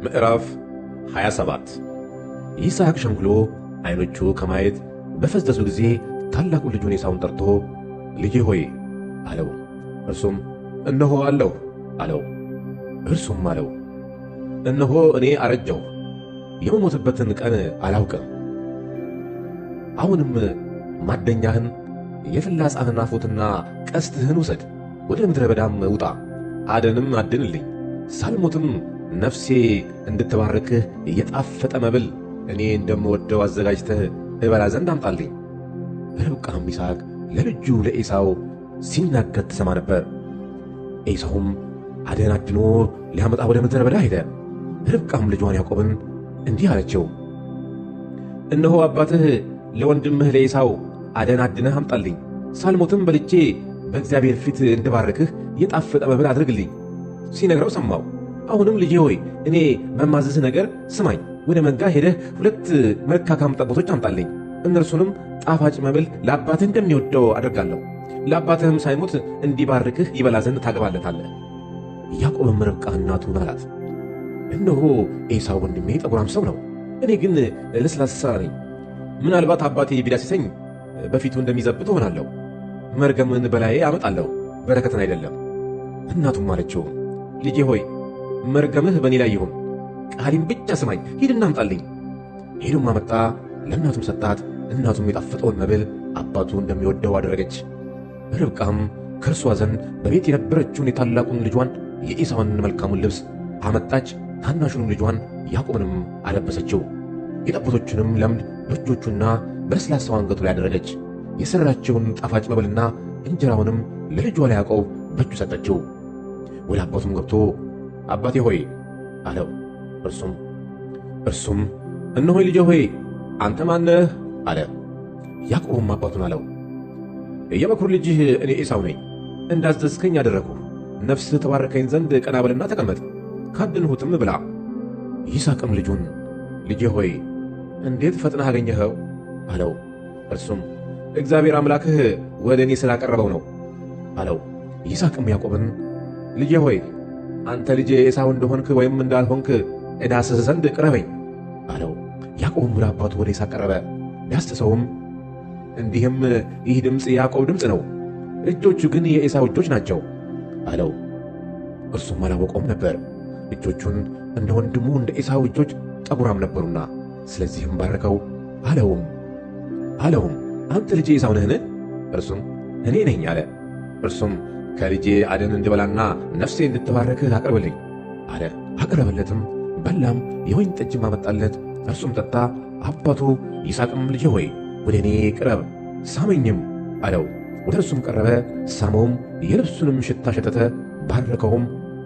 ምዕራፍ 27 ይስሐቅ ሸምግሎ ዓይኖቹ ከማየት በፈዘዙ ጊዜ ታላቁ ልጁን ኤሳውን ጠርቶ ልጄ ሆይ አለው። እርሱም እነሆ አለሁ አለው። እርሱም አለው እነሆ እኔ አረጀሁ፣ የምሞትበትን ቀን አላውቅም። አሁንም ማደኛህን የፍላጻህን አፎትና ቀስትህን ውሰድ፣ ወደ ምድረ በዳም ውጣ፣ አደንም አድንልኝ፣ ሳልሞትም ነፍሴ እንድትባርክህ የጣፈጠ መብል እኔ እንደምወደው አዘጋጅተህ እበላ ዘንድ አምጣልኝ። ርብቃም ይስሐቅ ለልጁ ለኤሳው ሲናገር ትሰማ ነበር። ኤሳውም አደን አድኖ ሊያመጣ ወደ ምድረ በዳ ሄደ። ርብቃም ልጇን ያዕቆብን እንዲህ አለችው፣ እነሆ አባትህ ለወንድምህ ለኤሳው አደን አድነህ አምጣልኝ፣ ሳልሞትም በልቼ በእግዚአብሔር ፊት እንድባርክህ የጣፈጠ መብል አድርግልኝ። ሲነግረው ሰማው። አሁንም ልጄ ሆይ እኔ በማዘዝህ ነገር ስማኝ፣ ወደ መንጋ ሄደህ 2 መልካካም ጠቦቶች አምጣልኝ፣ እነርሱንም ጣፋጭ መብል ለአባትህ እንደሚወደው አደርጋለሁ፣ ለአባትህም ሳይሞት እንዲባርክህ ይበላ ዘንድ ታገባለታለህ። ያዕቆብም ርብቃ እናቱን አላት፣ እነሆ ኤሳው ወንድሜ ጠጉራም ሰው ነው፣ እኔ ግን ለስላሳ ነኝ። ምናልባት አባቴ ቢዳስሰኝ በፊቱ እንደሚዘብት እሆናለሁ፣ መርገምን በላዬ አመጣለሁ፣ በረከትን አይደለም። እናቱም አለችው፣ ልጄ ሆይ መርገምህ በእኔ ላይ ይሁን፣ ቃሌን ብቻ ስማኝ፣ ሂድና አምጣልኝ። ሄዱም አመጣ፣ ለእናቱም ሰጣት። እናቱም የጣፈጠውን መብል አባቱ እንደሚወደው አደረገች። ርብቃም ከእርሷ ዘንድ በቤት የነበረችውን የታላቁን ልጇን የኤሳውን መልካሙን ልብስ አመጣች፣ ታናሹንም ልጇን ያዕቆብንም አለበሰችው። የጠቦቶቹንም ለምድ በእጆቹና በለስላሳው አንገቱ ላይ አደረገች። የሠራችውን ጣፋጭ መብልና እንጀራውንም ለልጇ ለያዕቆብ በእጁ ሰጠችው። ወደ አባቱም ገብቶ አባቴ ሆይ አለው። እርሱም እነሆይ ልጄ ሆይ አንተ ማነህ አለ። ያዕቆብም አባቱን አለው፣ የበኵር ልጅህ እኔ ኤሳው ነኝ፣ እንዳዘዝከኝ አደረግሁ። ነፍስህ ተባረከኝ ዘንድ ቀና በልና ተቀመጥ፣ ካድንሁትም ብላ። ይስሐቅም ልጁን ልጄ ሆይ እንዴት ፈጥነህ አገኘኸው አለው። እርሱም እግዚአብሔር አምላክህ ወደ እኔ ስላቀረበው ነው አለው። ይስሐቅም ያዕቆብን ልጄ ሆይ አንተ ልጄ ኤሳው እንደሆንክ ወይም እንዳልሆንክ እዳስስ ዘንድ ቅረበኝ አለው። ያዕቆብም ወደ አባቱ ወደ ኤሳው ቀረበ፣ ዳሰሰውም፣ እንዲህም ይህ ድምፅ የያዕቆብ ድምፅ ነው፣ እጆቹ ግን የኤሳው እጆች ናቸው አለው። እርሱም አላወቀውም ነበር፣ እጆቹን እንደ ወንድሙ እንደ ኤሳው እጆች ጠጉራም ነበሩና፣ ስለዚህም ባረከው። አለውም አንተ ልጄ ኤሳው ነህን? እርሱም እኔ ነኝ አለ። እርሱም ከልጄ አደን እንድበላና ነፍሴ እንድትባረክህ አቅርብልኝ አለ። አቀረበለትም፣ በላም፣ የወይን ጠጅም አመጣለት፣ እርሱም ጠጣ። አባቱ ይስሐቅም ልጄ ሆይ ወደ እኔ ቅረብ ሳመኝም አለው። ወደ እርሱም ቀረበ፣ ሳመውም፣ የልብሱንም ሽታ ሸተተ፣ ባረከውም፣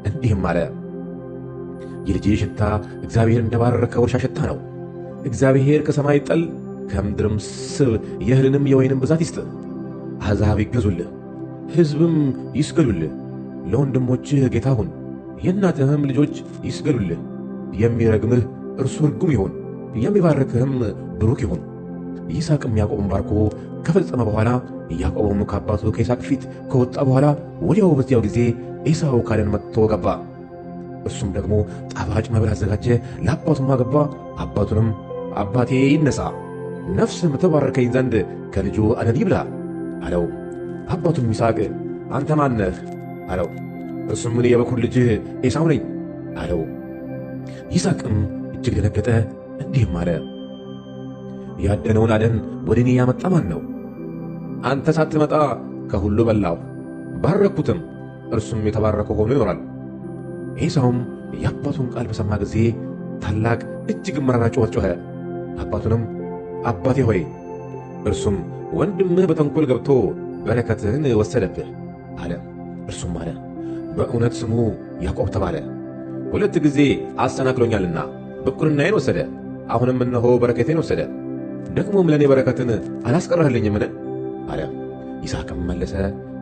እንዲህም አለ፣ የልጄ ሽታ እግዚአብሔር እንደባረከው እርሻ ሽታ ነው። እግዚአብሔር ከሰማይ ጠል ከምድርም ስብ የእህልንም የወይንም ብዛት ይስጥ። አሕዛብ ይገዙልህ፣ ሕዝብም ይስገዱልህ። ለወንድሞችህ ጌታ ሁን፣ የእናትህም ልጆች ይስገዱልህ። የሚረግምህ እርሱ ርጉም ይሁን፣ የሚባርክህም ብሩክ ይሁን። ይስሐቅም ያዕቆብን ባርኮ ከፈጸመ በኋላ ያዕቆብም ከአባቱ ከይስሐቅ ፊት ከወጣ በኋላ ወዲያው በዚያው ጊዜ ኤሳው ካደን መጥቶ ገባ። እርሱም ደግሞ ጣፋጭ መብል አዘጋጀ፣ ለአባቱም አገባ። አባቱንም አባቴ ይነሣ፣ ነፍስም ተባረከኝ ዘንድ ከልጁ አደን ይብላ አለው። አባቱም ይስሐቅ አንተ ማን ነህ አለው። እርሱም እኔ የበኵር ልጅህ ኤሳው ነኝ አለው። ይስሐቅም እጅግ ደነገጠ፣ እንዲህም አለ፣ ያደነውን አደን ወደ እኔ ያመጣ ማን ነው? አንተ ሳትመጣ ከሁሉ በላሁ፣ ባረኩትም፣ እርሱም የተባረከ ሆኖ ይኖራል። ኤሳውም የአባቱን ቃል በሰማ ጊዜ ታላቅ እጅግ መራራ ጩኸት ጮኸ። አባቱንም አባቴ ሆይ። እርሱም ወንድምህ በተንኰል ገብቶ በረከትህን ወሰደብህ አለ። እርሱም አለ፣ በእውነት ስሙ ያዕቆብ ተባለ፣ 2 ጊዜ አሰናክሎኛልና ብኵርናዬን ወሰደ፣ አሁንም እነሆ በረከቴን ወሰደ፣ ደግሞም ለእኔ በረከትን አላስቀረህልኝምን አለ። ይስሐቅም መለሰ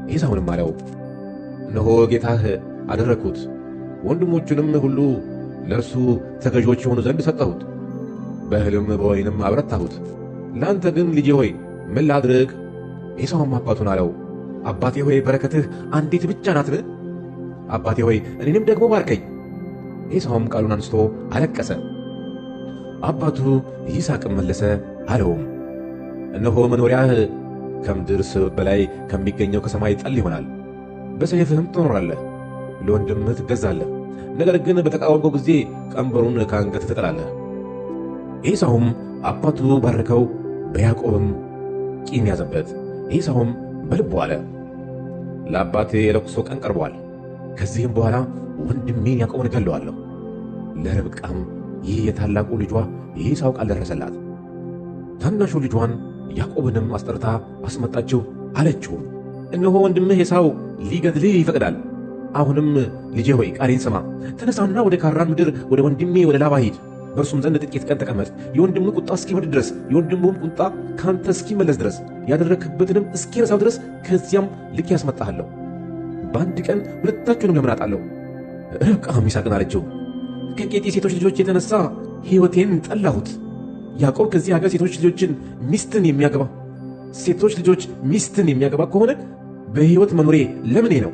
ኤሳውንም አለው፣ እነሆ ጌታህ አደረግሁት፣ ወንድሞቹንም ሁሉ ለእርሱ ተገዦች የሆኑ ዘንድ ሰጠሁት፣ በእህልም በወይንም አበረታሁት። ለአንተ ግን ልጄ ሆይ ምን ላድርግ? ኤሳውም አባቱን አለው፣ አባቴ ሆይ በረከትህ አንዲት ብቻ ናትን? አባቴ ሆይ እኔንም ደግሞ ባርከኝ። ኤሳውም ቃሉን አንስቶ አለቀሰ። አባቱ ይስሐቅም መለሰ አለውም፣ እነሆ መኖሪያህ ከምድር ስብ በላይ ከሚገኘው ከሰማይ ጠል ይሆናል። በሰይፍህም ትኖራለህ፣ ለወንድምህ ትገዛለህ። ነገር ግን በተቃወምከው ጊዜ ቀንበሩን ከአንገት ትጥላለህ። ኤሳውም አባቱ ባረከው፣ በያዕቆብም ቂም ያዘበት። ኤሳውም በልቡ አለ፣ ለአባቴ የለቅሶ ቀን ቀርቧል። ከዚህም በኋላ ወንድሜን ያዕቆብን እገለዋለሁ። ለርብቃም ይህ የታላቁ ልጇ የኤሳው ቃል ደረሰላት። ታናሹ ልጇን ያዕቆብንም አስጠርታ አስመጣችው። አለችውም፣ እነሆ ወንድምህ ኤሳው ሊገድልህ ይፈቅዳል። አሁንም ልጄ ሆይ ቃሌን ስማ። ተነሳና ወደ ካራን ምድር ወደ ወንድሜ ወደ ላባ ሂድ። በእርሱም ዘንድ ጥቂት ቀን ተቀመጥ። የወንድምህ ቁጣ እስኪበርድ ድረስ፣ የወንድምህም ቁጣ ካንተ እስኪመለስ ድረስ፣ ያደረግህበትንም እስኪረሳው ድረስ ከዚያም ልኬ ያስመጣሃለሁ። በአንድ ቀን ሁለታችሁንም ለምን አጣለሁ? ርብቃም ይስሐቅን አለችው፣ ከኬጢ ሴቶች ልጆች የተነሳ ሕይወቴን ጠላሁት። ያዕቆብ ከዚህ አገር ሴቶች ልጆች ሚስትን የሚያገባ ከሆነ በሕይወት መኖሬ ለምኔ ነው?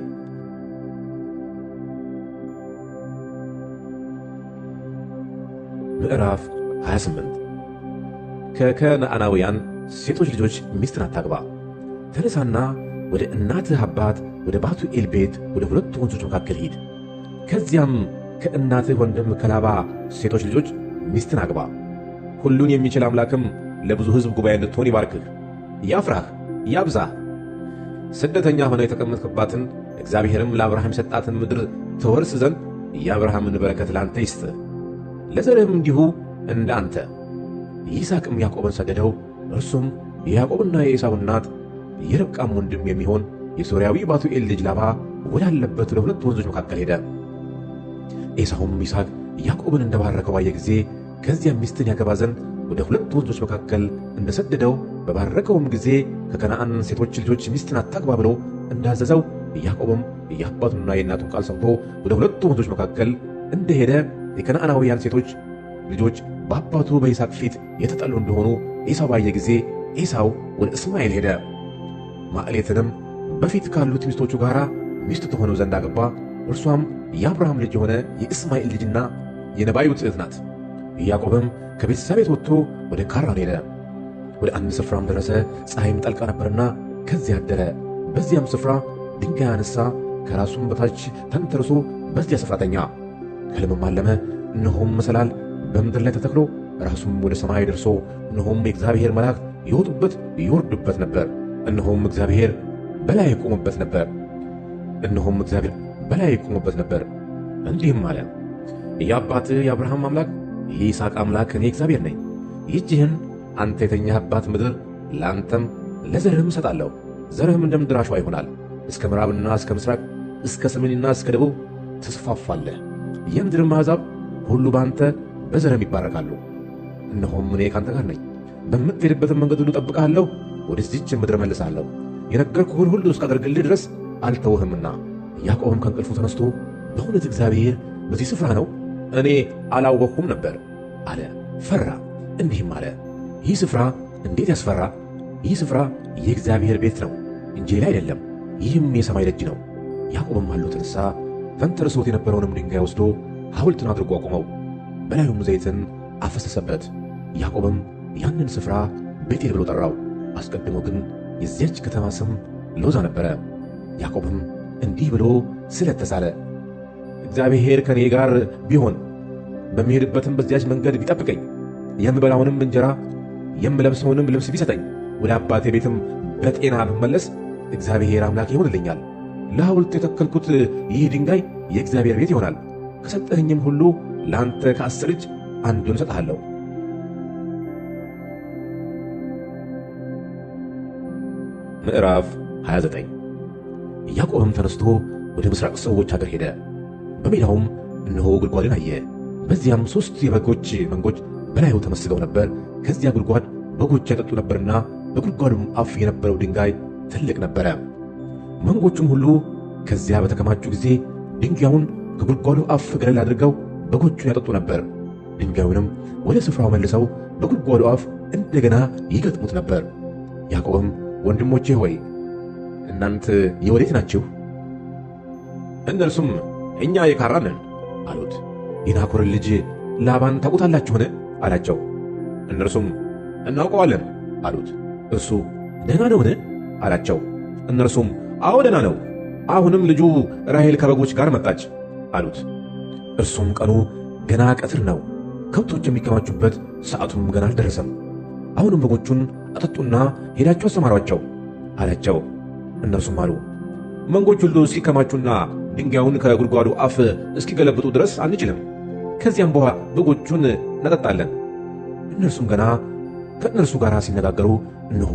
ምዕራፍ 28 ከከነዓናውያን ሴቶች ልጆች ሚስትን አታግባ። ተነሳና ወደ እናትህ አባት ወደ ባቱኤል ቤት ወደ ሁለቱ ወንዞች መካከል ሂድ። ከዚያም ከእናትህ ወንድም ከላባ ሴቶች ልጆች ሚስትን አግባ። ሁሉን የሚችል አምላክም ለብዙ ሕዝብ ጉባኤ እንድትሆን ይባርክህ፣ ያፍራህ፣ ያብዛህ። ስደተኛ ሆነህ የተቀመጥክባትን እግዚአብሔርም ለአብርሃም የሰጣትን ምድር ትወርስ ዘንድ የአብርሃምን በረከት ላንተ ይስጥህ፣ ለዘርህም እንዲሁ እንደ አንተ። ይስሐቅም ያዕቆብን ሰደደው። እርሱም የያዕቆብና የኤሳው እናት የርብቃም ወንድም የሚሆን የሶርያዊ ባቱኤል ልጅ ላባ ወዳለበት ወደ ሁለት ወንዞች መካከል ሄደ። ኤሳውም ይስሐቅ ያዕቆብን እንደባረከው ባየ ጊዜ ከዚያም ሚስትን ያገባ ዘንድ ወደ ሁለት ወንዞች መካከል እንደሰደደው በባረከውም ጊዜ ከከነዓን ሴቶች ልጆች ሚስትን አታግባ ብሎ እንዳዘዘው ያዕቆብም የአባቱንና የእናቱን ቃል ሰምቶ ወደ ሁለቱ ወንዞች መካከል እንደሄደ የከነዓናውያን ሴቶች ልጆች በአባቱ በይስሐቅ ፊት የተጠሉ እንደሆኑ ኤሳው ባየ ጊዜ ኤሳው ወደ እስማኤል ሄደ። ማዕሌትንም በፊት ካሉት ሚስቶቹ ጋር ሚስት ትሆነው ዘንድ አገባ። እርሷም የአብርሃም ልጅ የሆነ የእስማኤል ልጅና የነባዮት እኅት ናት። ያዕቆብም ከቤርሳቤህ ወጥቶ ወደ ካራን ሄደ። ወደ አንድ ስፍራም ደረሰ። ፀሐይም ጠልቃ ነበርና ከዚያ አደረ። በዚያም ስፍራ ድንጋይ አነሣ፣ ከራሱም በታች ተንተርሶ በዚያ ስፍራ ተኛ። ሕልምም አለመ። እነሆም መሰላል በምድር ላይ ተተክሎ ራሱም ወደ ሰማይ ደርሶ እነሆም የእግዚአብሔር መላእክት ይወጡበት ይወርዱበት ነበር። እነሆም እግዚአብሔር በላይ ይቆሙበት ነበር። እንዲህም አለ፣ የአባትህ የአብርሃም አምላክ የይስሐቅ አምላክ እኔ እግዚአብሔር ነኝ። ይህችህን አንተ የተኛህባት ምድር ለአንተም ለዘርህም እሰጣለሁ። ዘርህም እንደ ምድር አሸዋ ይሆናል። እስከ ምዕራብና እስከ ምስራቅ፣ እስከ ሰሜንና እስከ ደቡብ ትስፋፋለህ። የምድርም አሕዛብ ሁሉ በአንተ በዘርህም ይባረካሉ። እነሆም እኔ ካንተ ጋር ነኝ። በምትሄድበትም መንገድ ሁሉ እጠብቅሃለሁ፣ ወደዚህች ምድር እመልስሃለሁ። የነገርኩህን ሁሉ እስካደርግልህ ድረስ አልተውህምና። ያዕቆብም ከእንቅልፉ ተነስቶ በእውነት እግዚአብሔር በዚህ ስፍራ ነው? እኔ አላወቅሁም ነበር አለ። ፈራ፣ እንዲህም አለ፣ ይህ ስፍራ እንዴት ያስፈራ! ይህ ስፍራ የእግዚአብሔር ቤት ነው እንጂ ሌላ አይደለም። ይህም የሰማይ ደጅ ነው። ያዕቆብም አሉ ተነሣ፣ ተንተርሶት የነበረውንም ድንጋይ ወስዶ ሐውልትን አድርጎ አቆመው፣ በላዩም ዘይትን አፈሰሰበት። ያዕቆብም ያንን ስፍራ ቤቴል ብሎ ጠራው። አስቀድሞ ግን የዚያች ከተማ ስም ሎዛ ነበረ። ያዕቆብም እንዲህ ብሎ ስለት ተሳለ፣ እግዚአብሔር ከኔ ጋር ቢሆን በሚሄድበትም በዚያች መንገድ ቢጠብቀኝ፣ የምበላውንም እንጀራ የምለብሰውንም ልብስ ቢሰጠኝ፣ ወደ አባቴ ቤትም በጤና ብመለስ እግዚአብሔር አምላክ ይሆንልኛል። ለሐውልት የተከልኩት ይህ ድንጋይ የእግዚአብሔር ቤት ይሆናል። ከሰጠኸኝም ሁሉ ለአንተ ከ10 እጅ አንዱን እሰጥሃለሁ። ምዕራፍ 29 ያዕቆብም ተነስቶ ወደ ምስራቅ ሰዎች አገር ሄደ። በሜዳውም እነሆ ጉድጓድን አየ። በዚያም 3 የበጎች መንጎች በላዩ ተመስገው ነበር። ከዚያ ጉድጓድ በጎች ያጠጡ ነበርና በጉድጓዱም አፍ የነበረው ድንጋይ ትልቅ ነበረ። መንጎቹም ሁሉ ከዚያ በተከማቹ ጊዜ ድንጋዩን ከጉድጓዱ አፍ ገለል አድርገው በጎቹን ያጠጡ ነበር። ድንጋዩንም ወደ ስፍራው መልሰው በጉድጓዱ አፍ እንደገና ይገጥሙት ነበር። ያዕቆብም ወንድሞቼ ሆይ እናንተ የወዴት ናችሁ? እነርሱም እኛ የካራን ነን አሉት። የናኮርን ልጅ ላባን ታውቁታላችሁን? አላቸው። እነርሱም እናውቀዋለን አሉት። እርሱ ደህና ነውን? አላቸው። እነርሱም አዎ ደህና ነው፣ አሁንም ልጁ ራሔል ከበጎች ጋር መጣች አሉት። እርሱም ቀኑ ገና ቀትር ነው፣ ከብቶች የሚከማቹበት ሰዓቱም ገና አልደረሰም። አሁንም በጎቹን አጠጡና ሄዳችሁ አሰማሯቸው አላቸው። እነርሱም አሉ መንጎች ሁሉ እስኪከማቹና ድንጋዩን ከጉድጓዱ አፍ እስኪገለብጡ ድረስ አንችልም፣ ከዚያም በኋላ በጎቹን እናጠጣለን። እነርሱም ገና ከእነርሱ ጋር ሲነጋገሩ እነሆ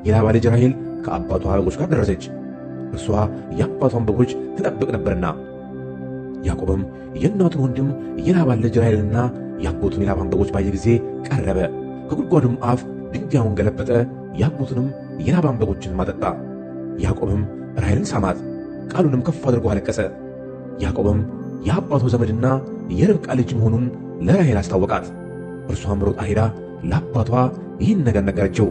የላባ ልጅ ራሔል ከአባቷ በጎች ጋር ደረሰች። እርሷ የአባቷን በጎች ትጠብቅ ነበርና። ያዕቆብም የእናቱን ወንድም የላባን ልጅ ራሔልንና የአጎቱን የላባን በጎች ባየ ጊዜ ቀረበ፣ ከጉድጓዱም አፍ ድንጋዩን ገለበጠ፣ የአጎቱንም የላባን በጎችን አጠጣ። ያዕቆብም ራሔልን ሳማት፣ ቃሉንም ከፍ አድርጎ አለቀሰ። ያዕቆብም የአባቱ ዘመድና የርብቃ ልጅ መሆኑን ለራሔል አስታወቃት። እርሷም ሮጣ ሄዳ ለአባቷ ይህን ነገር ነገረችው።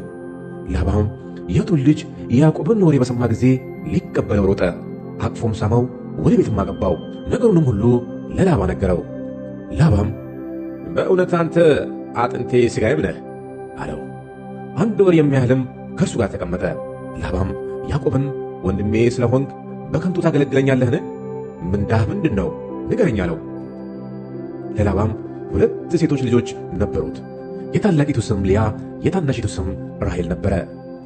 ላባም የቱን ልጅ የያዕቆብን ወሬ በሰማ ጊዜ ሊቀበለው ሮጠ፣ አቅፎም ሳመው፣ ወደ ቤትም አገባው። ነገሩንም ሁሉ ለላባ ነገረው። ላባም በእውነት አንተ አጥንቴ ሥጋዬም ነህ አለው። አንድ ወር የሚያህልም ከእርሱ ጋር ተቀመጠ። ላባም ያዕቆብን ወንድሜ ስለሆንክ በከንቱ ታገለግለኛለህን? ምንዳህ ምንድን ነው ንገረኝ አለው። ለላባም 2 ሴቶች ልጆች ነበሩት። የታላቂቱ ስም ሊያ፣ የታናሺቱ ስም ራሔል ነበረ።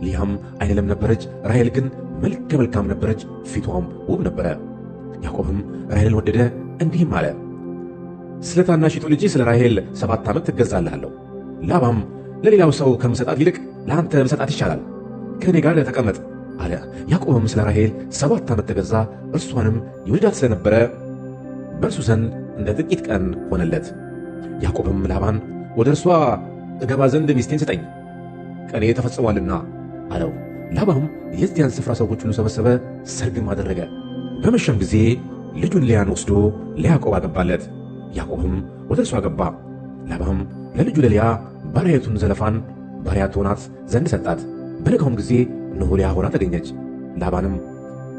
ሊያም ዓይነ-ለም ነበረች፣ ራሔል ግን መልከ መልካም ነበረች፣ ፊቷም ውብ ነበረ። ያዕቆብም ራሔልን ወደደ፣ እንዲህም አለ ስለ ታናሺቱ ልጅ ስለ ራሔል 7 ዓመት ትገዛልሃለሁ። ላባም ለሌላው ሰው ከምሰጣት ይልቅ ለአንተ ብሰጣት ይሻላል፣ ከእኔ ጋር ተቀመጥ አለ። ያዕቆብም ስለ ራሔል 7 ዓመት ተገዛ፣ እርሷንም ይወዳት ስለነበረ በእርሱ ዘንድ እንደ ጥቂት ቀን ሆነለት። ያዕቆብም ላባን ወደ እርሷ እገባ ዘንድ ሚስቴን ስጠኝ፣ ቀኔ ተፈጽሟልና አለው። ላባም የዚያን ስፍራ ሰዎች ሁሉ ሰበሰበ፣ ሰርግም አደረገ። በመሸም ጊዜ ልጁን ሊያን ወስዶ ለያዕቆብ አገባለት። ያዕቆብም ወደ እርሷ ገባ። ላባም ለልጁ ለሊያ ባሪያይቱን ዘለፋን ባሪያ ትሆናት ዘንድ ሰጣት። በነጋውም ጊዜ እነሆ ሊያ ሆና ተገኘች። ላባንም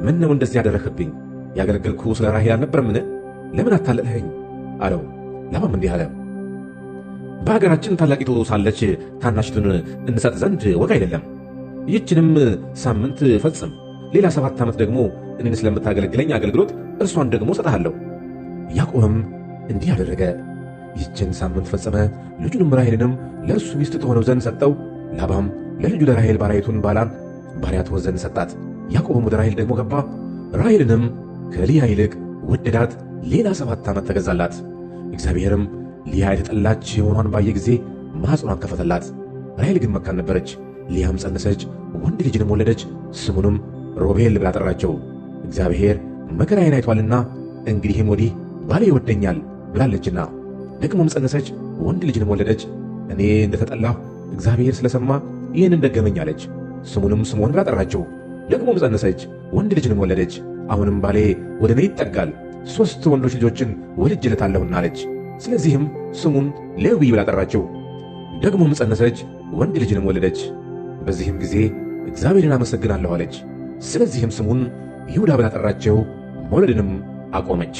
ምን ነው እንደዚህ ያደረግህብኝ? ያገለገልኩ ስለ ራሔል አልነበረምን? ለምን አታለልኸኝ? አለው። ላባም እንዲህ አለ በሀገራችን ታላቂቱ ሳለች ታናሽቱን እንሰጥ ዘንድ ወግ አይደለም። ይህችንም ሳምንት ፈጽም፣ ሌላ 7 ዓመት ደግሞ እኔን ስለምታገለግለኝ አገልግሎት እርሷን ደግሞ ሰጥሃለሁ። ያዕቆብም እንዲህ አደረገ። ይህችን ሳምንት ፈጸመ። ልጁንም ራሔልንም ለእርሱ ሚስት ትሆነው ዘንድ ሰጠው። ላባም ለልጁ ለራሔል ባሪያይቱን ባላን ባሪያ ትሆን ዘንድ ሰጣት። ያዕቆብም ወደ ራሔል ደግሞ ገባ፣ ራሔልንም ከሊያ ይልቅ ወደዳት፣ ሌላ 7 ዓመት ተገዛላት። እግዚአብሔርም ሊያ የተጠላች የሆኗን ባየ ጊዜ ማኅፀኗን ከፈተላት። ራሔል ግን መካን ነበረች። ሊያም ጸነሰች፣ ወንድ ልጅንም ወለደች፣ ስሙንም ሮቤል ብላ ጠራቸው። እግዚአብሔር መከራዬን አይቶአልና እንግዲህም ወዲህ ባሌ ይወደኛል ብላለችና። ደግሞም ጸነሰች፣ ወንድ ልጅንም ወለደች። እኔ እንደተጠላሁ እግዚአብሔር ስለሰማ ይህንን ደገመኝ አለች። ስሙንም ስምዖን ብላ ጠራቸው። ደግሞም ጸነሰች፣ ወንድ ልጅንም ወለደች። አሁንም ባሌ ወደ እኔ ይጠጋል፣ 3 ወንዶች ልጆችን ወልጄለታለሁና አለች። ስለዚህም ስሙን ሌዊ ብላ ጠራቸው። ደግሞም ጸነሰች፣ ወንድ ልጅንም ወለደች። በዚህም ጊዜ እግዚአብሔርን አመሰግናለሁ አለች። ስለዚህም ስሙን ይሁዳ ብላ ጠራቸው። መውለድንም አቆመች።